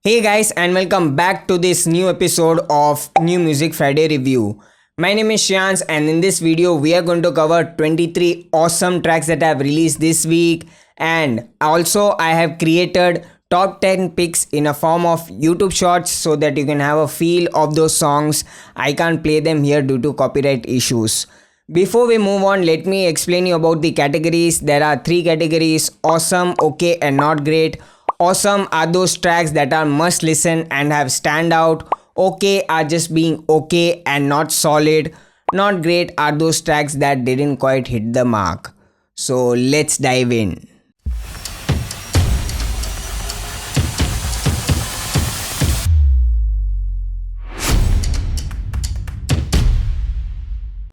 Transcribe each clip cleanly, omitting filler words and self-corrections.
Hey guys, and welcome back to this new episode of New Music Friday Review. My name is Shyans, and in this video we are going to cover 23 awesome tracks that I have released this week, and also I have created top 10 picks in a form of YouTube shorts so that you can have a feel of those songs. I can't play them here due to copyright issues. Before we move on, let me explain you about the categories. There are 3 categories: awesome, okay, and not great. Awesome are those tracks that are must listen and have stand out. Okay are just being okay and not solid. Not great are those tracks that didn't quite hit the mark. So let's dive in.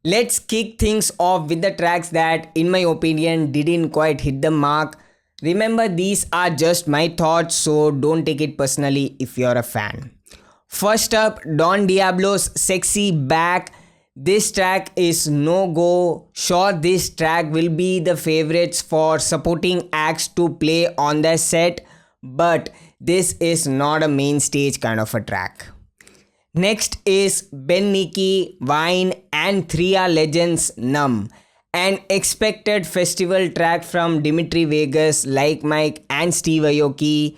Let's kick things off with the tracks that, in my opinion, didn't quite hit the mark. Remember, these are just my thoughts, so don't take it personally if you're a fan. First up, Don Diablo's Sexy Back. This track is no go. Sure, this track will be the favorites for supporting acts to play on their set, but this is not a main stage kind of a track. Next is Ben Nicky, Wine and 3R Legends Numb. An expected festival track from Dimitri Vegas, Like Mike and Steve Aoki.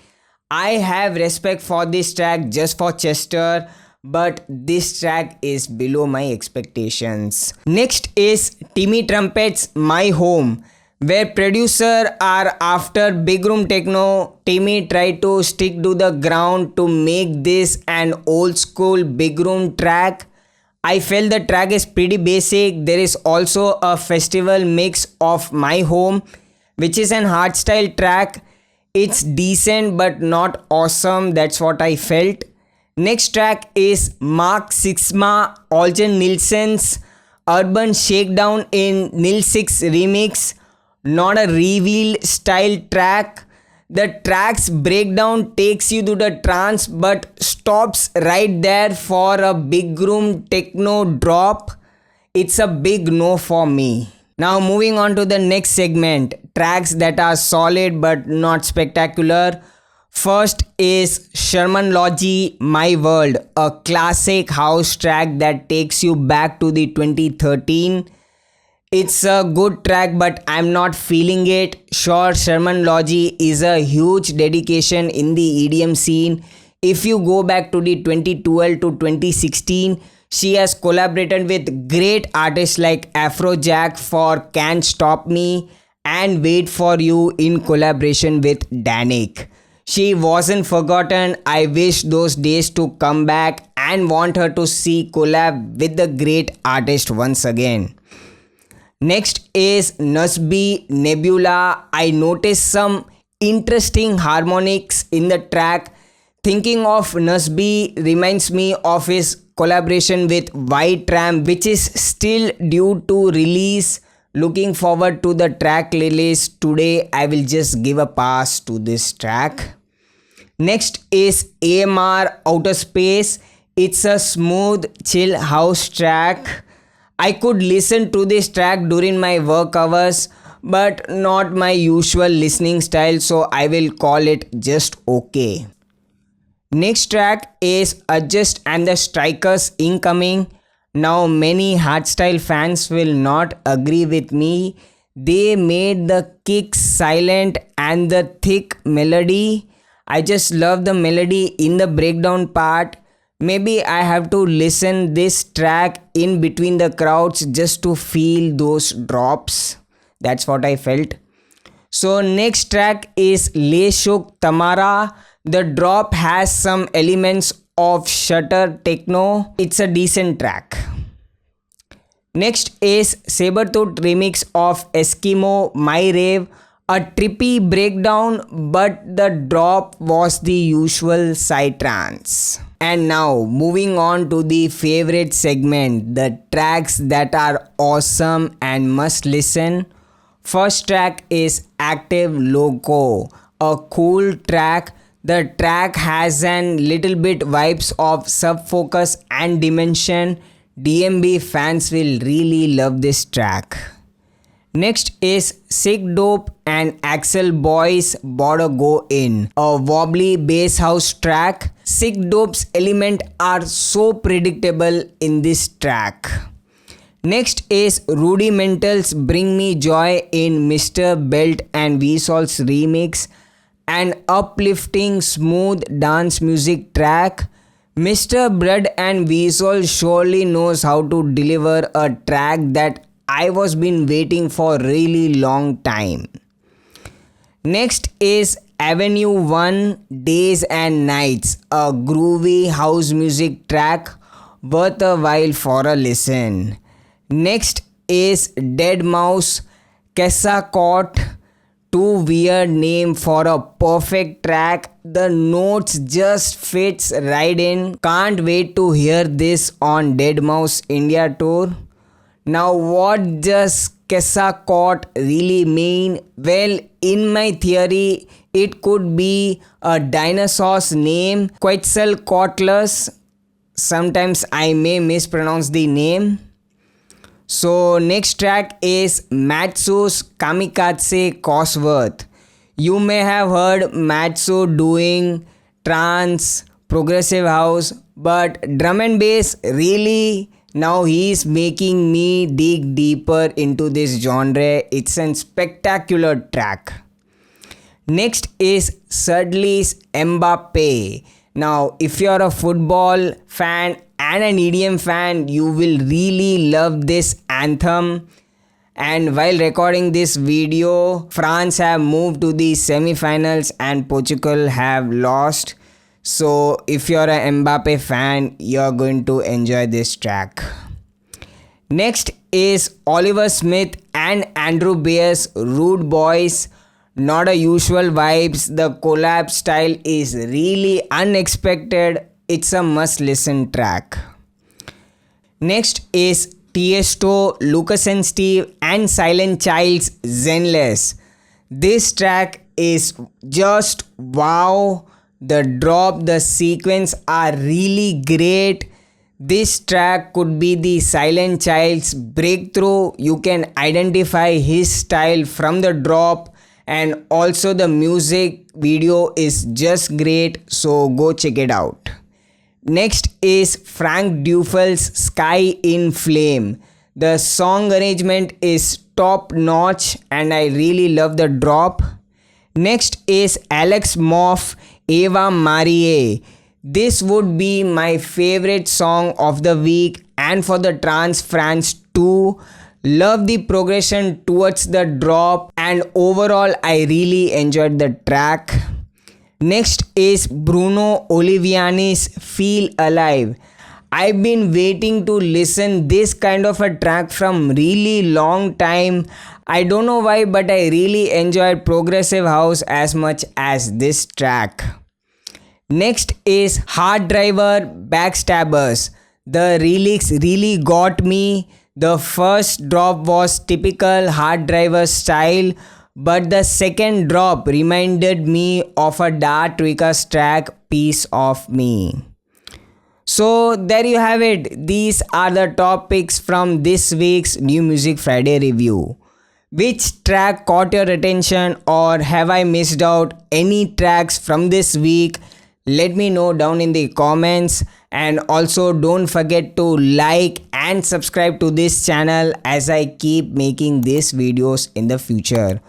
I have respect for this track just for Chester, but this track is below my expectations. Next is Timmy Trumpet's My Home, where producer are after big room techno. Timmy tried to stick to the ground to make this an old school big room track. I felt the track is pretty basic. There is also a festival mix of My Home, which is an hardstyle track. It's decent but not awesome. That's what I felt. Next track is Mark Sixma, Olgen Nilsen's Urban Shakedown in Nil 6 remix. Not a reveal style track. The track's breakdown takes you to the trance but stops right there for a big room techno drop. It's a big no for me. Now moving on to the next segment, tracks that are solid but not spectacular. First is Sherman Logi, My World, a classic house track that takes you back to the 2013. It's a good track, but I'm not feeling it. Sure, Sherman Logi is a huge dedication in the EDM scene. If you go back to the 2012 to 2016, she has collaborated with great artists like Afrojack for Can't Stop Me and Wait For You in collaboration with Danik. She wasn't forgotten. I wish those days to come back and want her to see collab with the great artist once again. Next is Nasbi Nebula. I noticed some interesting harmonics in the track. Thinking of Nasbi reminds me of his collaboration with White Tram, which is still due to release. Looking forward to the track release today. I will just give a pass to this track. Next is AMR Outer Space. It's a smooth, chill house track. I could listen to this track during my work hours, but not my usual listening style, so I will call it just okay. Next track is Adjust and the Strikers Incoming. Now many hardstyle fans will not agree with me. They made the kicks silent and the thick melody. I just love the melody in the breakdown part. Maybe I have to listen this track in between the crowds just to feel those drops. That's what I felt. So next track is Le Shuk Tamara. The drop has some elements of Shutter Techno. It's a decent track. Next is Sabertooth remix of Eskimo My Rave. A trippy breakdown, but the drop was the usual psytrance. And now moving on to the favorite segment, the tracks that are awesome and must listen. First track is Active Loco, a cool track. The track has an little bit vibes of Sub Focus and Dimension. DMB fans will really love this track. Next is Sick Dope and Axel Boys Border Go In, a wobbly bass house track. Sick Dope's elements are so predictable in this track. Next is Rudimental's Bring Me Joy in Mr. Belt and Vsauce's remix, an uplifting smooth dance music track. Mr. Blood and Vsauce surely knows how to deliver a track that I was been waiting for really long time. Next is Avenue 1 Days and Nights, a groovy house music track worth a while for a listen. Next is Dead Mouse Kessa Caught, too weird name for a perfect track. The notes just fits right in. Can't wait to hear this on Dead Mouse India tour. Now what does Kessa Caught really mean? Well, in my theory, it could be a dinosaur's name, Quetzalcoatlus. Sometimes I may mispronounce the name. So next track is Matsu's Kamikaze Cosworth. You may have heard Matsu doing trance, progressive house, but drum and bass really, now he's making me dig deeper into this genre. It's a spectacular track. Next is Sudley's Mbappe. Now if you're a football fan and an EDM fan, you will really love this anthem. And while recording this video, France have moved to the semi-finals and Portugal have lost. So if you're a Mbappe fan, you're going to enjoy this track. Next is Oliver Smith and Andrew Bear's Rude Boys. Not a usual vibes. The collab style is really unexpected. It's a must listen track. Next is Tiesto, Lucas and Steve and Silent Child's Zenless. This track is just wow. The drop, the sequence are really great. This track could be the Silent Child's breakthrough. You can identify his style from the drop, and also the music video is just great, so go check it out. Next is Frank Dufel's Sky in Flame. The song arrangement is top notch and I really love the drop. Next is Alex Moff, Eva Marie. This would be my favorite song of the week and for the trance fans too. Love the progression towards the drop and overall I really enjoyed the track. Next is Bruno Oliviani's Feel Alive. I've been waiting to listen this kind of a track from really long time. I don't know why, but I really enjoyed progressive house as much as this track. Next is Hard Driver Backstabbers. The lyrics really got me. The first drop was typical Hard Driver style, but the second drop reminded me of a Dart Rika's track Piece of Me. So there you have it. These are the top picks from this week's New Music Friday review. Which track caught your attention, or have I missed out any tracks from this week? Let me know down in the comments, and also don't forget to like and subscribe to this channel as I keep making these videos in the future.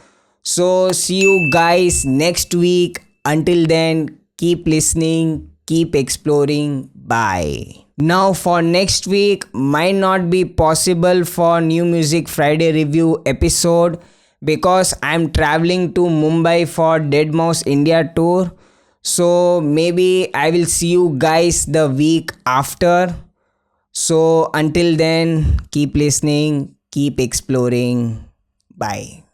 So see you guys next week. Until then, keep listening, keep exploring. Bye. Now for next week might not be possible for New Music Friday review episode because I'm traveling to Mumbai for Dead Mouse India tour. So maybe I will see you guys the week after. So until then, keep listening, keep exploring. Bye.